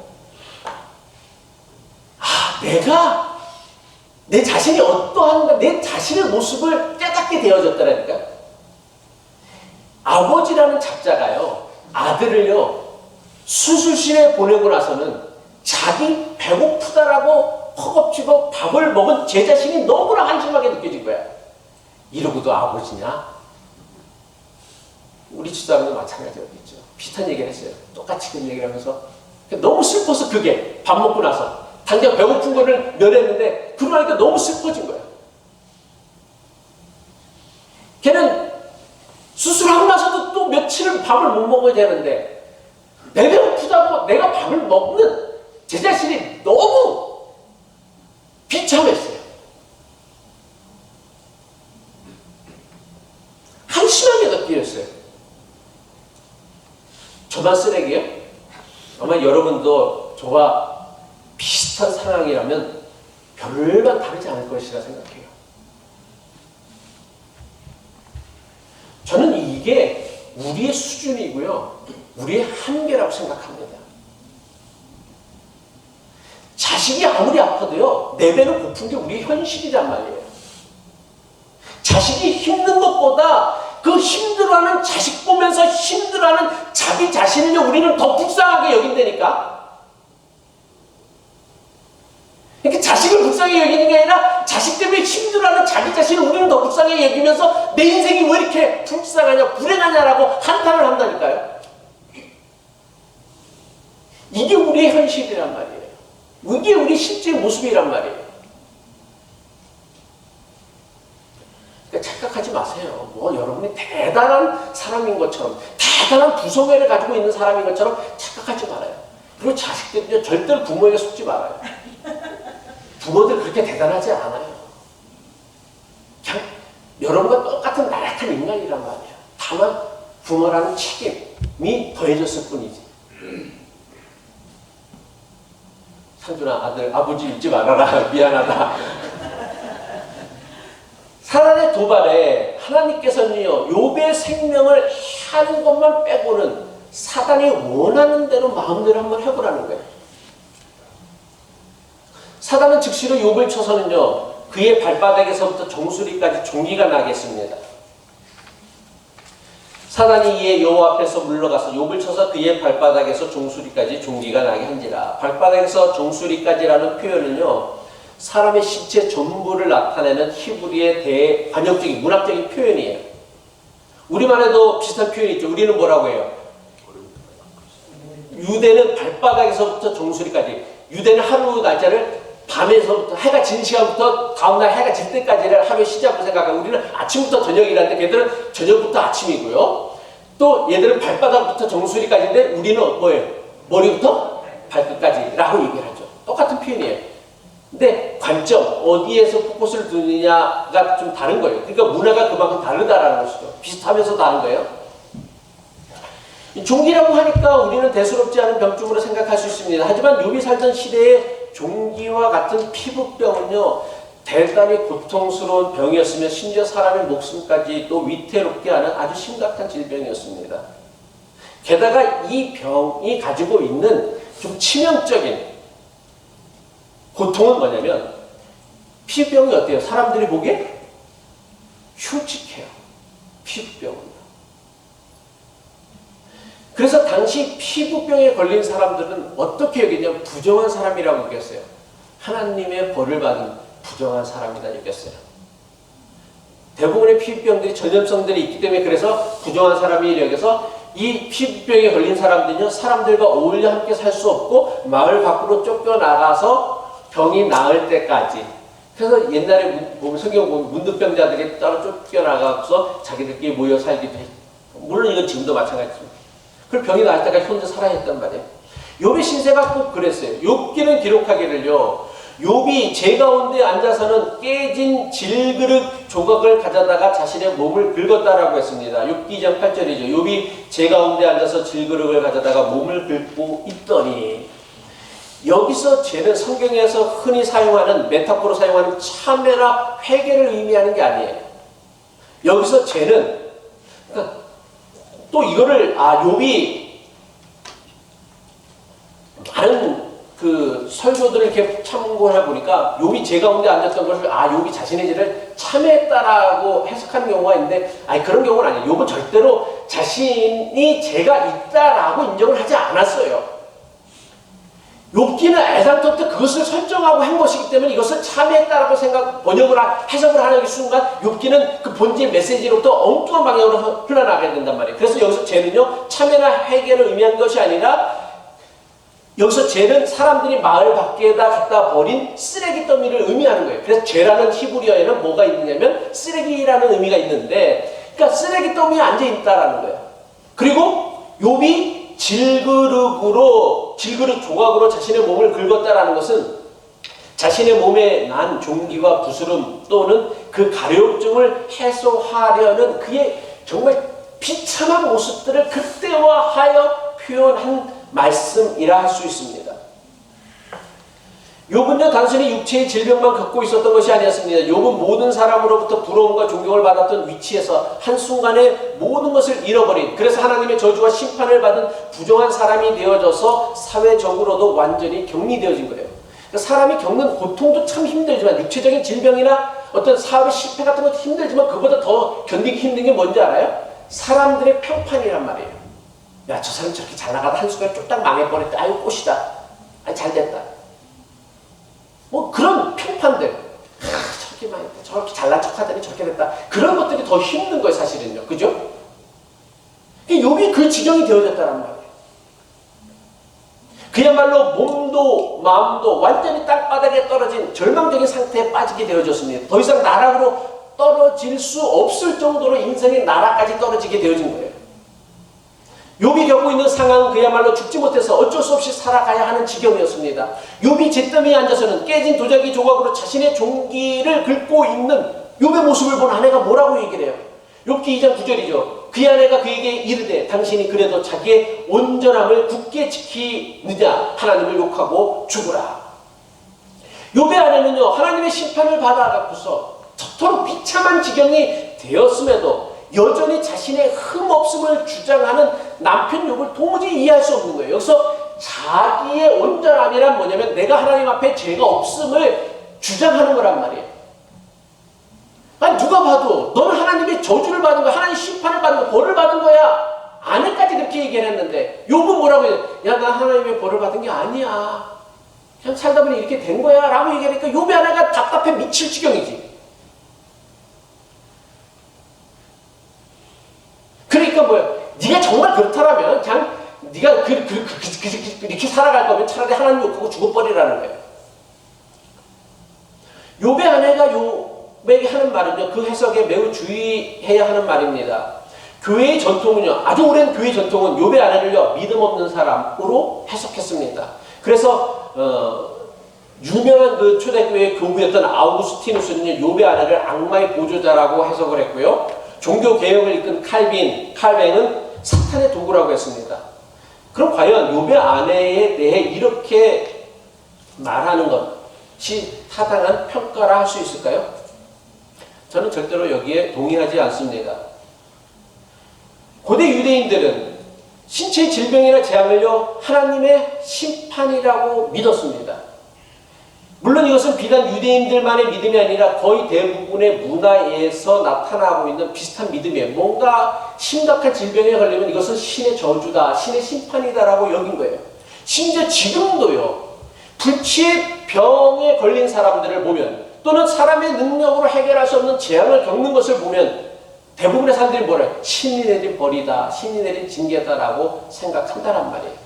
아, 내가 내 자신이 어떠한가, 내 자신의 모습을 깨닫게 되어졌다라니까. 아버지라는 작자가요, 아들을요 수술실에 보내고 나서는 자기 배고프다라고 허겁지겁 밥을 먹은 제 자신이 너무나 한심하게 느껴진 거야. 이러고도 아버지냐? 우리 집사람도 마찬가지였겠죠. 비슷한 얘기를 했어요. 똑같이 그 얘기를 하면서 너무 슬퍼서, 그게 밥 먹고 나서 당장 배고픈 거를 면했는데 그러니까 너무 슬퍼진 거야. 걔는 수술하고 나서도 또 며칠을 밥을 못 먹어야 되는데 내 배고프다고 내가 밥을 먹는 제 자신이 너무 비참했어요. 한심하게 느껴졌어요. 저만 쓰레기요? 아마 여러분도 저와 비슷한 상황이라면 별반 다르지 않을 것이라 생각해요. 저는 이게 우리의 수준이고요, 우리의 한계라고 생각합니다. 자식이 아무리 아파도요, 내 배는 고픈 게 우리의 현실이란 말이에요. 자식이 힘든 것보다 그 힘들어하는 자식 보면서 힘들어하는 자기 자신을 우리는 더 불쌍하게 여긴다니까. 그러니까 자식을 불쌍히 여기는 게 아니라 자식 때문에 힘들어하는 자기 자신을 우리는 더 불쌍히 여기면서 내 인생이 왜 이렇게 불쌍하냐, 불행하냐라고 한탄을 한다니까요. 이게 우리의 현실이란 말이에요. 이게 우리 실제 모습이란 말이에요. 그러니까 착각하지 마세요. 뭐 여러분이 대단한 사람인 것처럼, 대단한 부성애를 가지고 있는 사람인 것처럼 착각하지 말아요. 그리고 자식들은요, 절대로 부모에게 속지 말아요. 부모들 그렇게 대단하지 않아요. 그냥 여러분과 똑같은 나약한 인간이란 말이에요. 다만 부모라는 책임이 더해졌을 뿐이지. 상준아, 아들, 아버지 잊지 말아라. 미안하다. 사단의 도발에 하나님께서는요, 욥의 생명을 하는 것만 빼고는 사단이 원하는 대로 마음대로 한번 해보라는 거예요. 사단은 즉시로 욥을 쳐서는요, 그의 발바닥에서부터 정수리까지 종기가 나겠습니다. 사단이 이에 여호와 앞에서 물러가서 욥을 쳐서 그의 발바닥에서 종수리까지 종기가 나게 한지라. 발바닥에서 종수리까지라는 표현은요, 사람의 신체 전부를 나타내는 히브리의 대반역적인 문학적인 표현이에요. 우리말에도 비슷한 표현이 있죠. 우리는 뭐라고 해요? 유대는 발바닥에서부터 정수리까지. 유대는 하루 날짜를 밤에서부터, 해가 진 시간부터 다음날 해가 질 때까지를 하루의 시작으로 생각하고, 우리는 아침부터 저녁이라는데 걔들은 저녁부터 아침이고요. 또 얘들은 발바닥부터 정수리까지인데 우리는 뭐예요? 머리부터 발끝까지라고 얘기를 하죠. 똑같은 표현이에요. 근데 관점, 어디에서 포커스를 두느냐가 좀 다른 거예요. 그러니까 문화가 그만큼 다르다라는 것이죠. 비슷하면서 다른 거예요. 종기라고 하니까 우리는 대수롭지 않은 병증으로 생각할 수 있습니다. 하지만 욥이 살던 시대에 종기와 같은 피부병은요, 대단히 고통스러운 병이었으며 심지어 사람의 목숨까지 또 위태롭게 하는 아주 심각한 질병이었습니다. 게다가 이 병이 가지고 있는 좀 치명적인 고통은 뭐냐면, 피부병이 어때요? 사람들이 보기에 흉측해요. 피부병은. 그래서 당시 피부병에 걸린 사람들은 어떻게 여기냐면 부정한 사람이라고 여겼어요. 하나님의 벌을 받은 부정한 사람이다 여겼어요. 대부분의 피부병들이 전염성들이 있기 때문에 그래서 부정한 사람이 여겨서 이 피부병에 걸린 사람들은요, 사람들과 어울려 함께 살 수 없고 마을 밖으로 쫓겨나가서 병이 나을 때까지. 그래서 옛날에 보면 성경 보면 문둥병자들이 따로 쫓겨나가서 자기들끼리 모여 살기도 했고, 물론 이건 지금도 마찬가지입니다. 그럼 병이 나을 때까지 혼자 살아야 했단 말이에요. 욥의 신세가 꼭 그랬어요. 욥기는 기록하기를요, 욥이 제 가운데 앉아서는 깨진 질그릇 조각을 가져다가 자신의 몸을 긁었다라고 했습니다. 욥기 2장 8절이죠. 욥이 제 가운데 앉아서 질그릇을 가져다가 몸을 긁고 있더니, 여기서 죄는 성경에서 흔히 사용하는, 메타포로 사용하는 참회나 회개를 의미하는 게 아니에요. 여기서 죄는, 또 이거를, 욥이 많은 그 설교들을 이렇게 참고해 보니까 욥이 제 가운데 앉았던 것을 욥이 자신의 죄를 참회했다라고 해석하는 경우가 있는데, 그런 경우는 아니에요. 욥은 절대로 자신이 죄가 있다라고 인정을 하지 않았어요. 욥기는 애당부터 그것을 설정하고 한 것이기 때문에 이것을 참회했다라고 해석을 하는 순간 욥기는 그 본질 메시지로부터 엉뚱한 방향으로 흘러나가게 된단 말이에요. 그래서 여기서 죄는요, 참회나 회개를 의미한 것이 아니라, 여기서 죄는 사람들이 마을 밖에다 갖다 버린 쓰레기 더미를 의미하는 거예요. 그래서 죄라는 히브리어에는 뭐가 있느냐면 쓰레기라는 의미가 있는데, 그러니까 쓰레기 더미에 앉아 있다라는 거예요. 그리고 욥이 질그릇 조각으로 자신의 몸을 긁었다라는 것은 자신의 몸에 난 종기와 부스름 또는 그 가려움증을 해소하려는 그의 정말 비참한 모습들을 극대화하여 표현한 말씀이라 할 수 있습니다. 욥은요, 단순히 육체의 질병만 갖고 있었던 것이 아니었습니다. 욥은 모든 사람으로부터 부러움과 존경을 받았던 위치에서 한순간에 모든 것을 잃어버린, 그래서 하나님의 저주와 심판을 받은 부정한 사람이 되어져서 사회적으로도 완전히 격리되어진 거예요. 그러니까 사람이 겪는 고통도 참 힘들지만, 육체적인 질병이나 어떤 사업의 실패 같은 것도 힘들지만, 그보다 더 견디기 힘든 게 뭔지 알아요? 사람들의 평판이란 말이에요. 야, 저 사람 저렇게 잘 나가다 한순간에 쫄딱 망해버렸다. 아유, 꽃이다. 잘됐다. 뭐 그런 평판들, 저렇게 망했다, 저렇게 잘난 척하더니 저렇게 됐다, 그런 것들이 더 힘든 거예요, 사실은요. 그죠? 욥이 그 지경이 되어졌다는 말이에요. 그야말로 몸도 마음도 완전히 땅바닥에 떨어진 절망적인 상태에 빠지게 되어졌습니다. 더 이상 나락으로 떨어질 수 없을 정도로 인생의 나락까지 떨어지게 되어진 거예요. 욥이 겪고 있는 상황은 그야말로 죽지 못해서 어쩔 수 없이 살아가야 하는 지경이었습니다. 욥이 잿더미에 앉아서는 깨진 도자기 조각으로 자신의 종기를 긁고 있는 욥의 모습을 본 아내가 뭐라고 얘기를 해요? 욥기 2장 9절이죠. 그의 아내가 그에게 이르되 당신이 그래도 자기의 온전함을 굳게 지키느냐 하나님을 욕하고 죽으라. 욥의 아내는요, 하나님의 심판을 받아갖고서 저토록 비참한 지경이 되었음에도 여전히 자신의 흠없음을 주장하는 남편 욥을 도무지 이해할 수 없는 거예요. 여기서 자기의 온전함이란 뭐냐면 내가 하나님 앞에 죄가 없음을 주장하는 거란 말이에요. 누가 봐도 너는 하나님의 저주를 받은 거야, 하나님 심판을 받은 거야, 벌을 받은 거야. 아내까지 그렇게 얘기를 했는데 욥은 뭐라고 해요? 야, 나 하나님의 벌을 받은 게 아니야, 그냥 살다 보니 이렇게 된 거야 라고 얘기하니까 욥의 아내가 답답해 미칠 지경이지. 그러니까 뭐야, 네가 정말 그렇다라면 그냥 네가 이렇게 살아갈 거면 차라리 하나님 욕하고 죽어버리라는 거예요. 욥의 아내가 욥에게 하는 말은요, 그 해석에 매우 주의해야 하는 말입니다. 교회의 전통은요, 아주 오랜 교회 전통은 욥의 아내를요, 믿음 없는 사람으로 해석했습니다. 그래서 유명한 그 초대교회 교부였던 아우구스티누스는요, 욥의 아내를 악마의 보조자라고 해석을 했고요. 종교 개혁을 이끈 칼뱅은 사탄의 도구라고 했습니다. 그럼 과연 욥의 아내에 대해 이렇게 말하는 것이 타당한 평가라 할 수 있을까요? 저는 절대로 여기에 동의하지 않습니다. 고대 유대인들은 신체의 질병이나 재앙을요, 하나님의 심판이라고 믿었습니다. 물론 이것은 비단 유대인들만의 믿음이 아니라 거의 대부분의 문화에서 나타나고 있는 비슷한 믿음이에요. 뭔가 심각한 질병에 걸리면 이것은 신의 저주다, 신의 심판이다라고 여긴 거예요. 심지어 지금도요, 불치의 병에 걸린 사람들을 보면, 또는 사람의 능력으로 해결할 수 없는 재앙을 겪는 것을 보면 대부분의 사람들이 뭐래요? 신이 내린 벌이다, 신이 내린 징계다라고 생각한다란 말이에요.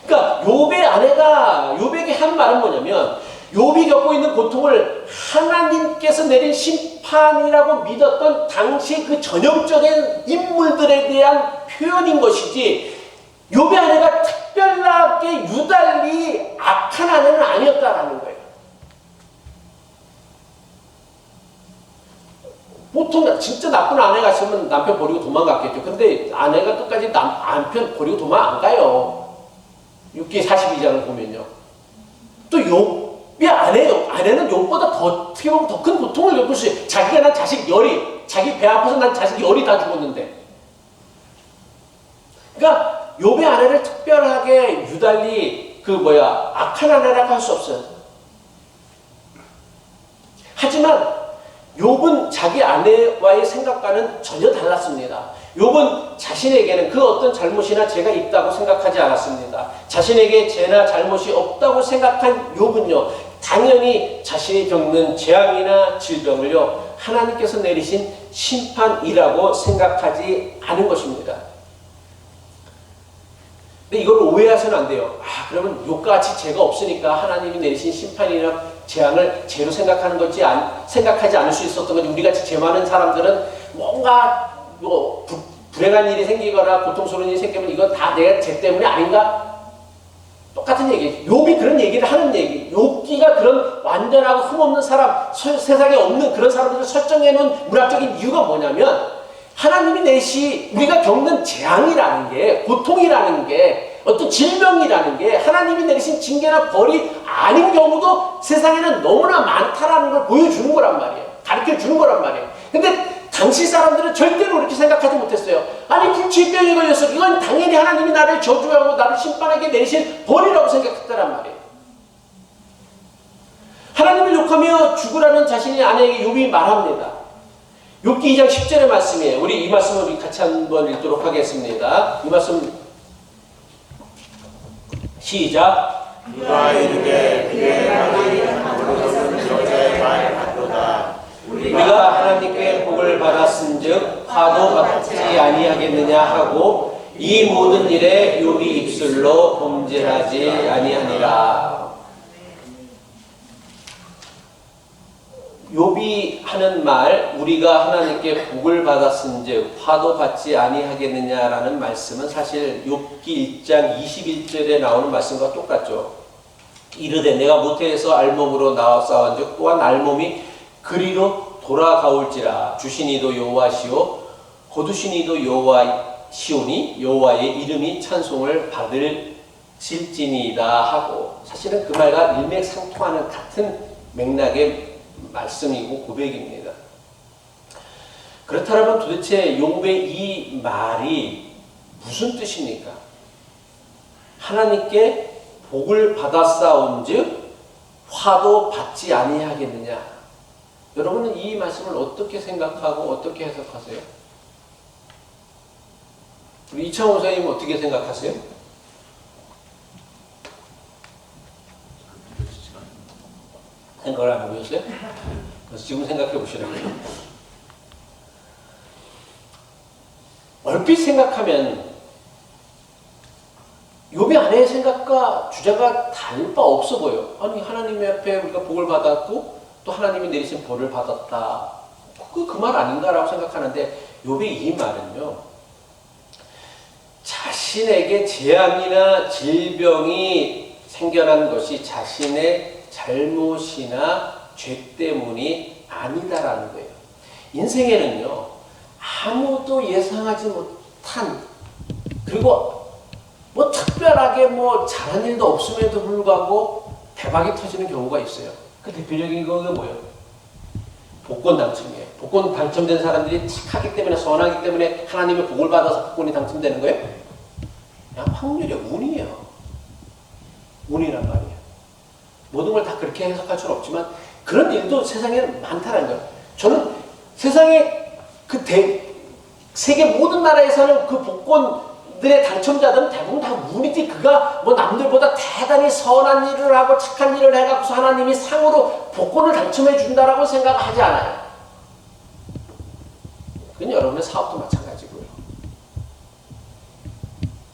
그러니까 욥의 아내가 욥에게 한 말은 뭐냐면, 욥이 겪고 있는 고통을 하나님께서 내린 심판이라고 믿었던 당시 그 전형적인 인물들에 대한 표현인 것이지, 욥의 아내가 특별하게 유달리 악한 아내는 아니었다라는 거예요. 보통 진짜 나쁜 아내가 있으면 남편 버리고 도망갔겠죠. 근데 아내가 끝까지 남편 버리고 도망 안 가요. 6기 42장을 보면요. 또 욥의 아내는 욥보다 더 어떻게 보면 더 큰 고통을 겪을 수 있어요. 자기가 난 자식 열이, 자기 배 아파서 난 자식 열이 다 죽었는데. 그러니까 욥의 아내를 특별하게 유달리 악한 아내라고 할 수 없어요. 하지만 욥은 자기 아내와의 생각과는 전혀 달랐습니다. 욥은 자신에게는 그 어떤 잘못이나 죄가 있다고 생각하지 않았습니다. 자신에게 죄나 잘못이 없다고 생각한 욥은요, 당연히 자신이 겪는 재앙이나 질병을요, 하나님께서 내리신 심판이라고 생각하지 않은 것입니다. 근데 이걸 오해하셔는 안 돼요. 그러면 욥과 같이 죄가 없으니까 하나님이 내리신 심판이나 재앙을 죄로 생각하지 않을 수 있었던 거지. 우리같이 죄 많은 사람들은 뭔가 불행한 일이 생기거나 고통스러운 일이 생기면 이건 다 내가 죄 때문이 아닌가? 똑같은 얘기예요. 욥이 그런 얘기를 하는 얘기. 욥기가 그런 완전하고 흠없는 사람, 세상에 없는 그런 사람들을 설정해 놓은 문학적인 이유가 뭐냐면, 하나님이 우리가 겪는 재앙이라는 게, 고통이라는 게, 어떤 질병이라는 게 하나님이 내리신 징계나 벌이 아닌 경우도 세상에는 너무나 많다라는 걸 보여주는 거란 말이에요. 가르쳐 주는 거란 말이에요. 근데 당시 사람들은 절대로 그렇게 생각하지 못했어요. 아니, 불치병이 걸렸어. 이건 당연히 하나님이 나를 저주하고 나를 심판하게 내리신 벌이라고 생각했다란 말이에요. 하나님을 욕하며 죽으라는 자신의 아내에게 욥이 말합니다. 욥기 2장 10절의 말씀이에요. 우리 이 말씀을 우리 같이 한번 읽도록 하겠습니다. 이 말씀 시작. 그가 이르되 그의 말이 하나님께서는 여자의 말 같도다. 우리가 하나님께 복을 받았은즉 화도 받지 아니하겠느냐 하고 이 모든 일에 욥이 입술로 범죄하지 아니하니라. 욥이 하는 말, 우리가 하나님께 복을 받았은즉 화도 받지 아니하겠느냐라는 말씀은 사실 욥기 1장 21절에 나오는 말씀과 똑같죠. 이르되 내가 모태에서 알몸으로 나왔사온즉 또한 알몸이 그리로 돌아가올지라. 주시니도 여호와시오 거두시니도 여호와시오니 여호와의 이름이 찬송을 받을질지니이다 하고, 사실은 그 말과 일맥상통하는 같은 맥락의 말씀이고 고백입니다. 그렇다면 도대체 욥의 이 말이 무슨 뜻입니까? 하나님께 복을 받았사온즉 화도 받지 아니하겠느냐? 여러분은 이 말씀을 어떻게 생각하고 어떻게 해석하세요? 우리 이창호 선생님 어떻게 생각하세요? 생각을 안 해보셨어요? 그래서 지금 생각해 보시라고요. 얼핏 생각하면 욥의 아내의 생각과 주제가 다를 바 없어 보여. 아니, 하나님 앞에 우리가 복을 받았고 또 하나님이 내리신 벌을 받았다. 그 말 아닌가라고 생각하는데, 욥의 이 말은요, 자신에게 재앙이나 질병이 생겨난 것이 자신의 잘못이나 죄 때문이 아니다라는 거예요. 인생에는요, 아무도 예상하지 못한, 그리고 특별하게 잘한 일도 없음에도 불구하고 대박이 터지는 경우가 있어요. 그 대표적인 경우가 뭐예요? 복권 당첨이에요. 복권 당첨된 사람들이 착하기 때문에, 선하기 때문에 하나님의 복을 받아서 복권이 당첨되는 거예요? 그냥 확률이에요. 운이에요. 운이란 말이에요. 모든 걸 다 그렇게 해석할 수는 없지만 그런 일도 세상에 많다는 거예요. 저는 세상에 세계 모든 나라에 사는 그 복권들의 당첨자들은 대부분 다 운이지, 그가 남들보다 대단히 선한 일을 하고 착한 일을 해갖고서 하나님이 상으로 복권을 당첨해 준다라고 생각하지 않아요. 그건 여러분의 사업도 마찬가지고요.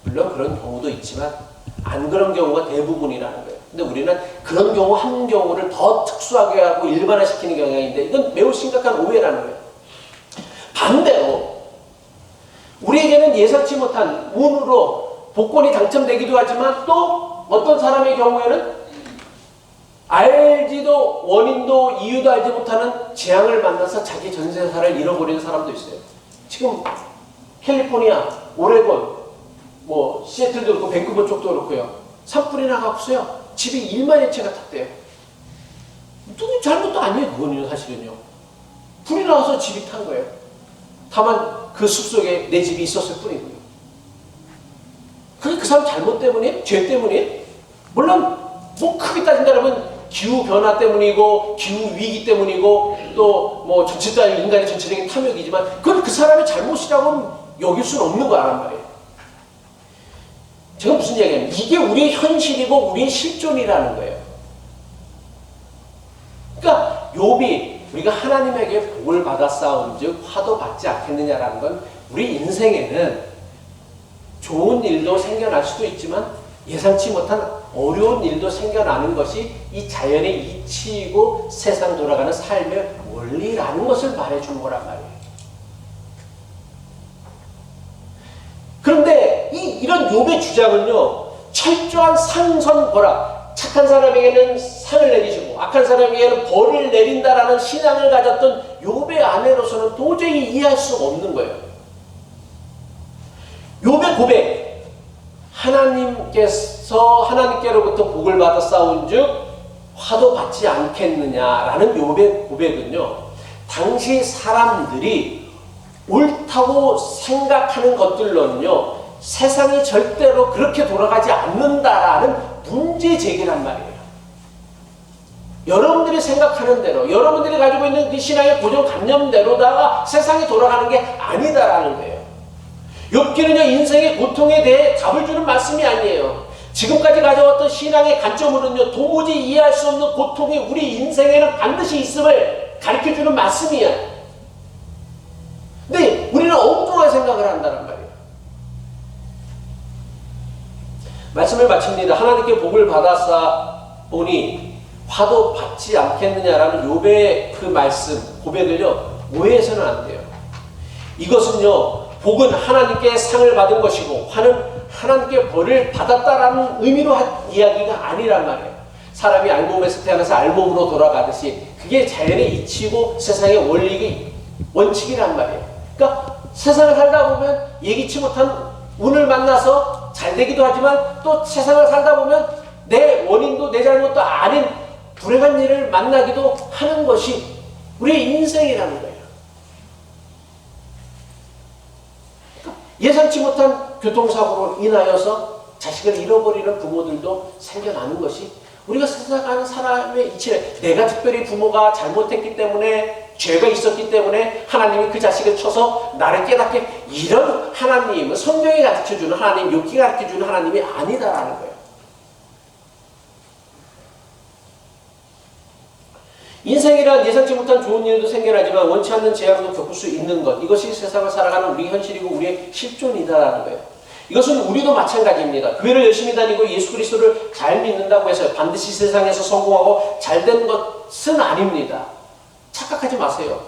물론 그런 경우도 있지만 안 그런 경우가 대부분이라는 거예요. 근데 우리는 그런 경우 한 경우를 더 특수하게 하고 일반화시키는 경향이 있는데, 이건 매우 심각한 오해라는 거예요. 반대로 우리에게는 예상치 못한 운으로 복권이 당첨되기도 하지만 또 어떤 사람의 경우에는 알지도 원인도 이유도 알지 못하는 재앙을 만나서 자기 전재산을 잃어버리는 사람도 있어요. 지금 캘리포니아, 오레곤, 뭐 시애틀도 그렇고 밴쿠버 쪽도 그렇고요. 산불이 나가고서요. 집이 1만여 채가 탔대요. 누구 잘못도 아니에요. 그거는요. 사실은요. 불이 나와서 집이 탄 거예요. 다만 그 숲속에 내 집이 있었을 뿐이고요. 그게 그 사람 잘못 때문에? 죄 때문에? 물론 뭐 크게 따진다면 기후변화 때문이고 기후위기 때문이고 또 뭐 전체적인 인간의 전체적인 탐욕이지만 그건 그 사람의 잘못이라고는 여길 수는 없는 거란 말이에요. 제가 무슨 얘기냐면 이게 우리의 현실이고 우리의 실존이라는 거예요. 그러니까 욥이 우리가 하나님에게 복을 받아 싸운 즉 화도 받지 않겠느냐라는 건 우리 인생에는 좋은 일도 생겨날 수도 있지만 예상치 못한 어려운 일도 생겨나는 것이 이 자연의 이치이고 세상 돌아가는 삶의 원리라는 것을 말해주는 거란 말이에요. 그런데 이런 욥의 주장은요, 철저한 상선벌악, 착한 사람에게는 상을 내리시고 악한 사람에게는 벌을 내린다라는 신앙을 가졌던 욥의 아내로서는 도저히 이해할 수가 없는 거예요. 욥의 고백, 하나님께로부터 복을 받아 싸운즉 화도 받지 않겠느냐라는 욥의 고백은요, 당시 사람들이 옳다고 생각하는 것들로는요, 세상이 절대로 그렇게 돌아가지 않는다라는 문제 제기란 말이에요. 여러분들이 생각하는 대로, 여러분들이 가지고 있는 그 신앙의 고정관념대로다가 세상이 돌아가는 게 아니다라는 거예요. 욥기는요, 인생의 고통에 대해 답을 주는 말씀이 아니에요. 지금까지 가져왔던 신앙의 관점으로는요, 도무지 이해할 수 없는 고통이 우리 인생에는 반드시 있음을 가르쳐주는 말씀이야. 근데 우리는 엉뚱한 생각을 한다는 말이에요. 말씀을 마칩니다. 하나님께 복을 받았사 보니 화도 받지 않겠느냐라는 욥의 그 말씀, 고백을요, 오해해서는 안 돼요. 이것은요, 복은 하나님께 상을 받은 것이고 화는 하나님께 벌을 받았다라는 의미로 한 이야기가 아니란 말이에요. 사람이 알몸에서 태어나서 알몸으로 돌아가듯이 그게 자연의 이치고 세상의 원칙이란 말이에요. 그러니까 세상을 살다 보면 예기치 못한 운을 만나서 잘 되기도 하지만 또 세상을 살다 보면 내 원인도 내 잘못도 아닌 불행한 일을 만나기도 하는 것이 우리의 인생이라는 거예요. 예상치 못한 교통사고로 인하여서 자식을 잃어버리는 부모들도 생겨나는 것이 우리가 살아가는 사람의 이치래. 내가 특별히 부모가 잘못했기 때문에 죄가 있었기 때문에 하나님이 그 자식을 쳐서 나를 깨닫게, 이런 하나님은 성경이 가르쳐주는 하나님, 욥기가 가르쳐주는 하나님이 아니다라는 거예요. 인생이란 예상치 못한 좋은 일도 생겨나지만 원치 않는 재앙도 겪을 수 있는 것, 이것이 세상을 살아가는 우리 현실이고 우리의 실존이다라는 거예요. 이것은 우리도 마찬가지입니다. 교회를 열심히 다니고 예수 그리스도를 잘 믿는다고 해서 반드시 세상에서 성공하고 잘된 것은 아닙니다. 착각하지 마세요.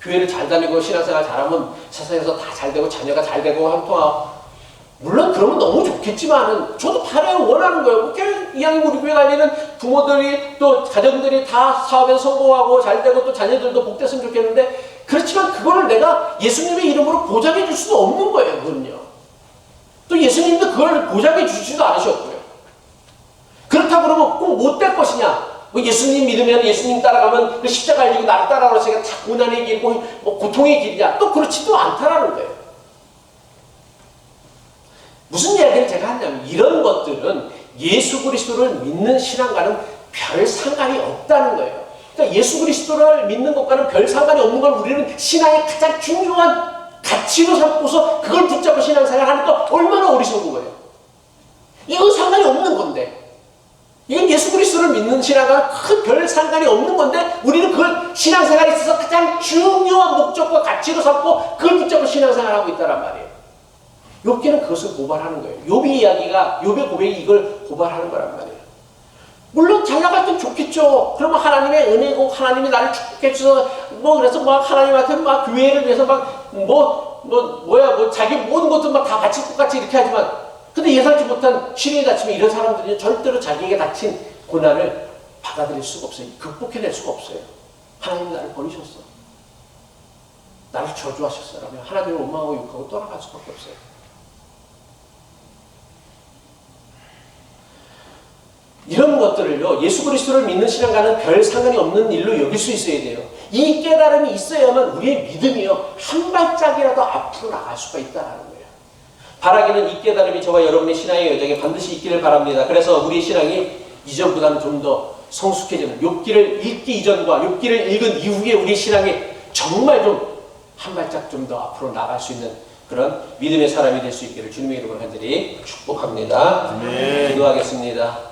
교회를 잘 다니고 신앙생활 잘하면 세상에서 다 잘되고 자녀가 잘되고 형통하고, 물론 그러면 너무 좋겠지만은 저도 바라요, 원하는 거예요. 이왕이면 우리 교회 다니는 부모들이 또 가정들이 다 사업에 성공하고 잘되고 또 자녀들도 복됐으면 좋겠는데, 그렇지만 그거를 내가 예수님의 이름으로 보장해 줄 수도 없는 거예요. 그건요. 또 예수님도 그걸 보장해 주시지도 않으셨고요. 그렇다고 그러면 꼭 못 될 것이냐? 뭐 예수님 믿으면, 예수님 따라가면 그 십자가를 지고 나를 따라가서 제가 다 고난의 길이고 뭐 고통의 길이냐? 또 그렇지도 않다라는 거예요. 무슨 이야기를 제가 하냐면, 이런 것들은 예수 그리스도를 믿는 신앙과는 별 상관이 없다는 거예요. 그러니까 예수 그리스도를 믿는 것과는 별 상관이 없는 걸 우리는 신앙의 가장 중요한 가치로 삼고서 그걸 붙잡고 신앙생활 하니까 얼마나 어리석은 거예요. 이건 상관이 없는 건데, 이건 예수 그리스도를 믿는 신앙과는 큰 별 상관이 없는 건데 우리는 그걸 신앙생활에 있어서 가장 중요한 목적과 가치로 삼고 그걸 붙잡고 신앙생활하고 있다란 말이에요. 욥기는 그것을 고발하는 거예요. 욥의 고백이 이걸 고발하는 거란 말이에요. 물론 잘 나갈 땐 좋겠죠. 그러면 하나님의 은혜고 하나님이 나를 축복해 주셔서 그래서 막 하나님한테 막 교회를 위해서 자기 모든 것들 막 다 바칠 것 같이 이렇게 하지만 근데 예상치 못한 실행이 닥치면 이런 사람들은 절대로 자기에게 닥친 고난을 받아들일 수가 없어요. 극복해낼 수가 없어요. 하나님 나를 버리셨어. 나를 저주하셨어라며 하나님을 원망하고 욕하고 떠나갈 수밖에 없어요. 이런 것들을요, 예수 그리스도를 믿는 신앙과는 별 상관이 없는 일로 여길 수 있어야 돼요. 이 깨달음이 있어야만 우리의 믿음이요, 한 발짝이라도 앞으로 나갈 수가 있다는 거예요. 바라기는 이 깨달음이 저와 여러분의 신앙의 여정에 반드시 있기를 바랍니다. 그래서 우리의 신앙이 이전보다는 좀 더 성숙해지는, 욥기를 읽기 이전과 욥기를 읽은 이후에 우리 신앙이 정말 좀 한 발짝 좀 더 앞으로 나갈 수 있는 그런 믿음의 사람이 될 수 있기를 주님의 이름으로 간절히 축복합니다. 아멘. 기도하겠습니다.